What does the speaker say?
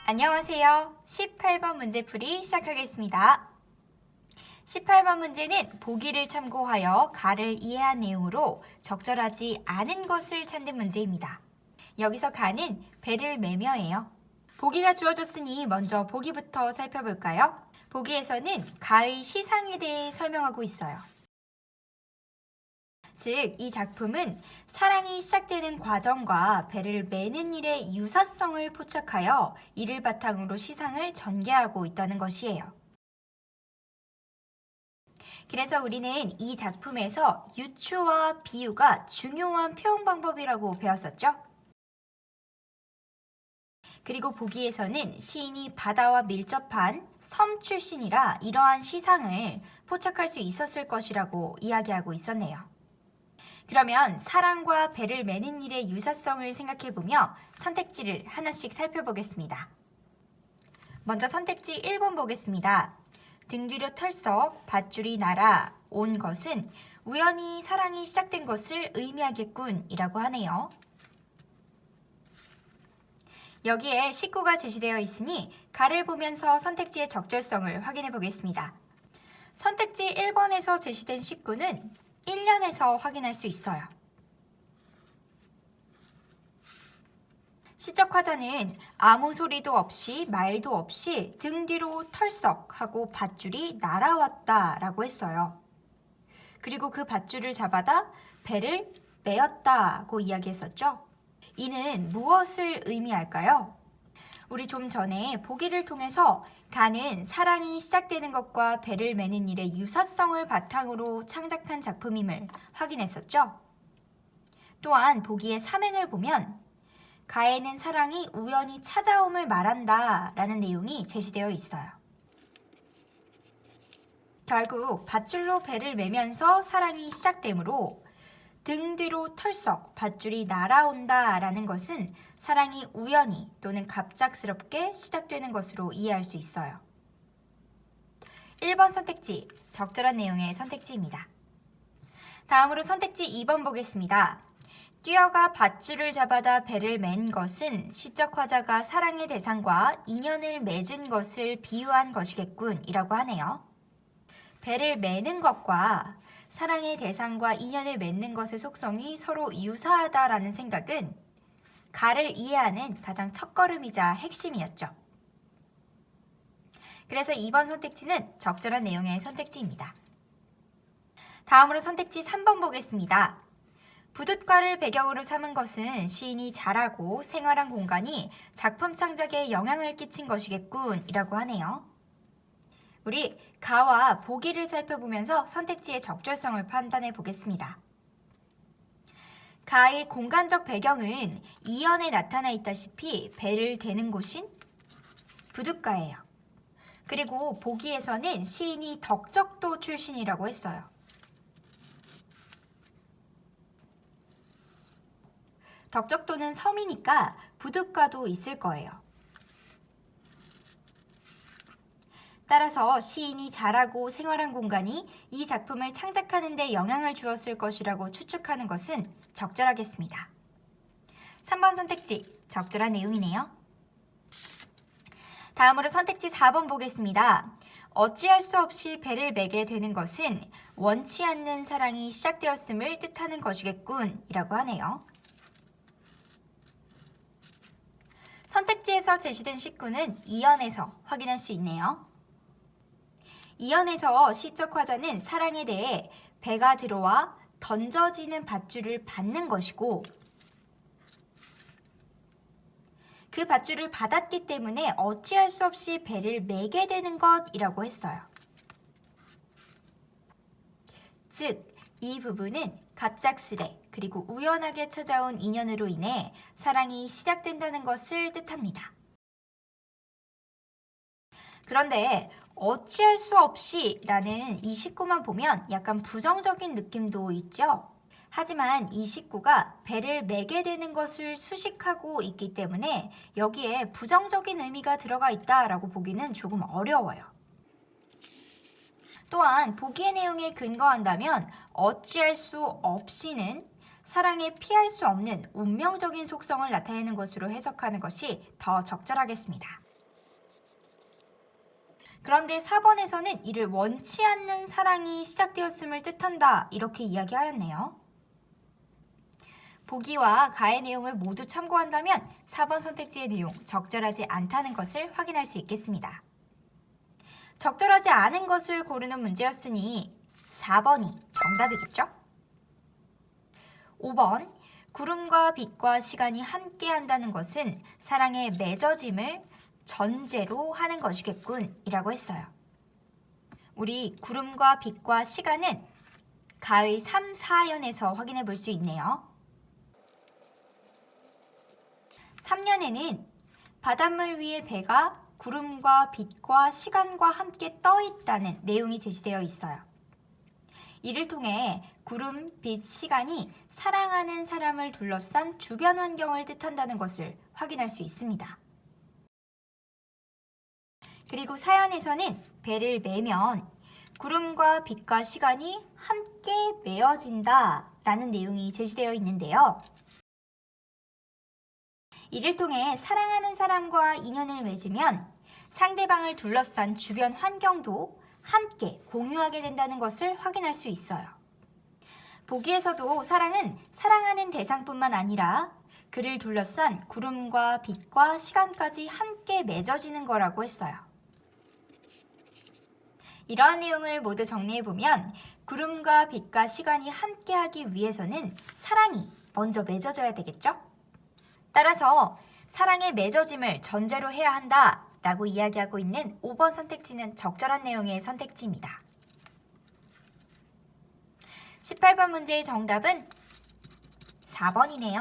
안녕하세요. 18번 문제풀이 시작하겠습니다. 18번 문제는 보기를 참고하여 가를 이해한 내용으로 적절하지 않은 것을 찾는 문제입니다. 여기서 가는 배를 매며예요. 보기가 주어졌으니 먼저 보기부터 살펴볼까요? 보기에서는 가의 시상에 대해 설명하고 있어요. 즉, 이 작품은 사랑이 시작되는 과정과 배를 매는 일의 유사성을 포착하여 이를 바탕으로 시상을 전개하고 있다는 것이에요. 그래서 우리는 이 작품에서 유추와 비유가 중요한 표현 방법이라고 배웠었죠? 그리고 보기에서는 시인이 바다와 밀접한 섬 출신이라 이러한 시상을 포착할 수 있었을 것이라고 이야기하고 있었네요. 그러면 사랑과 배를 매는 일의 유사성을 생각해보며 선택지를 하나씩 살펴보겠습니다. 먼저 선택지 1번 보겠습니다. 등 뒤로 털썩 밧줄이 날아온 것은 우연히 사랑이 시작된 것을 의미하겠군 이라고 하네요. 여기에 식구가 제시되어 있으니 가를 보면서 선택지의 적절성을 확인해 보겠습니다. 선택지 1번에서 제시된 식구는 1년에서 확인할 수 있어요. 시적 화자는 아무 소리도 없이 말도 없이 등 뒤로 털썩하고 밧줄이 날아왔다 라고 했어요. 그리고 그 밧줄을 잡아다 배를 메었다고 이야기했었죠. 이는 무엇을 의미할까요? 우리 좀 전에 보기를 통해서 가는 사랑이 시작되는 것과 배를 매는 일의 유사성을 바탕으로 창작한 작품임을 확인했었죠. 또한 보기의 삼행을 보면 가에는 사랑이 우연히 찾아옴을 말한다 라는 내용이 제시되어 있어요. 결국 밧줄로 배를 매면서 사랑이 시작되므로 등 뒤로 털썩 밧줄이 날아온다 라는 것은 사랑이 우연히 또는 갑작스럽게 시작되는 것으로 이해할 수 있어요. 1번 선택지, 적절한 내용의 선택지입니다. 다음으로 선택지 2번 보겠습니다. 뛰어가 밧줄을 잡아다 배를 맨 것은 시적 화자가 사랑의 대상과 인연을 맺은 것을 비유한 것이겠군 이라고 하네요. 배를 매는 것과 사랑의 대상과 인연을 맺는 것의 속성이 서로 유사하다라는 생각은 가를 이해하는 가장 첫걸음이자 핵심이었죠. 그래서 2번 선택지는 적절한 내용의 선택지입니다. 다음으로 선택지 3번 보겠습니다. 부둣가를 배경으로 삼은 것은 시인이 자라고 생활한 공간이 작품 창작에 영향을 끼친 것이겠군 이라고 하네요. 우리 가와 보기를 살펴보면서 선택지의 적절성을 판단해 보겠습니다. 가의 공간적 배경은 이연에 나타나 있다시피 배를 대는 곳인 부둣가예요. 그리고 보기에서는 시인이 덕적도 출신이라고 했어요. 덕적도는 섬이니까 부둣가도 있을 거예요. 따라서 시인이 자라고 생활한 공간이 이 작품을 창작하는 데 영향을 주었을 것이라고 추측하는 것은 적절하겠습니다. 3번 선택지, 적절한 내용이네요. 다음으로 선택지 4번 보겠습니다. 어찌할 수 없이 배를 매게 되는 것은 원치 않는 사랑이 시작되었음을 뜻하는 것이겠군 이라고 하네요. 선택지에서 제시된 식구는 2연에서 확인할 수 있네요. 2연에서 시적 화자는 사랑에 대해 배가 들어와 던져지는 밧줄을 받는 것이고 그 밧줄을 받았기 때문에 어찌할 수 없이 배를 매게 되는 것이라고 했어요. 즉, 이 부분은 갑작스레 그리고 우연하게 찾아온 인연으로 인해 사랑이 시작된다는 것을 뜻합니다. 그런데 어찌할 수 없이 라는 이 식구만 보면 약간 부정적인 느낌도 있죠? 하지만 이 식구가 배를 매게 되는 것을 수식하고 있기 때문에 여기에 부정적인 의미가 들어가 있다라고 보기는 조금 어려워요. 또한 보기의 내용에 근거한다면 어찌할 수 없이는 사랑에 피할 수 없는 운명적인 속성을 나타내는 것으로 해석하는 것이 더 적절하겠습니다. 그런데 4번에서는 이를 원치 않는 사랑이 시작되었음을 뜻한다. 이렇게 이야기하였네요. 보기와 가의 내용을 모두 참고한다면 4번 선택지의 내용 적절하지 않다는 것을 확인할 수 있겠습니다. 적절하지 않은 것을 고르는 문제였으니 4번이 정답이겠죠? 5번, 구름과 빛과 시간이 함께 한다는 것은 사랑의 맺어짐을 전제로 하는 것이겠군 이라고 했어요. 우리 구름과 빛과 시간은 가의 3, 4연에서 확인해 볼 수 있네요. 3년에는 바닷물 위에 배가 구름과 빛과 시간과 함께 떠 있다는 내용이 제시되어 있어요. 이를 통해 구름, 빛, 시간이 사랑하는 사람을 둘러싼 주변 환경을 뜻한다는 것을 확인할 수 있습니다. 그리고 사연에서는 배를 매면 구름과 빛과 시간이 함께 메어진다 라는 내용이 제시되어 있는데요. 이를 통해 사랑하는 사람과 인연을 맺으면 상대방을 둘러싼 주변 환경도 함께 공유하게 된다는 것을 확인할 수 있어요. 보기에서도 사랑은 사랑하는 대상뿐만 아니라 그를 둘러싼 구름과 빛과 시간까지 함께 맺어지는 거라고 했어요. 이러한 내용을 모두 정리해보면 구름과 빛과 시간이 함께하기 위해서는 사랑이 먼저 맺어져야 되겠죠? 따라서 사랑의 맺어짐을 전제로 해야 한다 라고 이야기하고 있는 5번 선택지는 적절한 내용의 선택지입니다. 18번 문제의 정답은 4번이네요.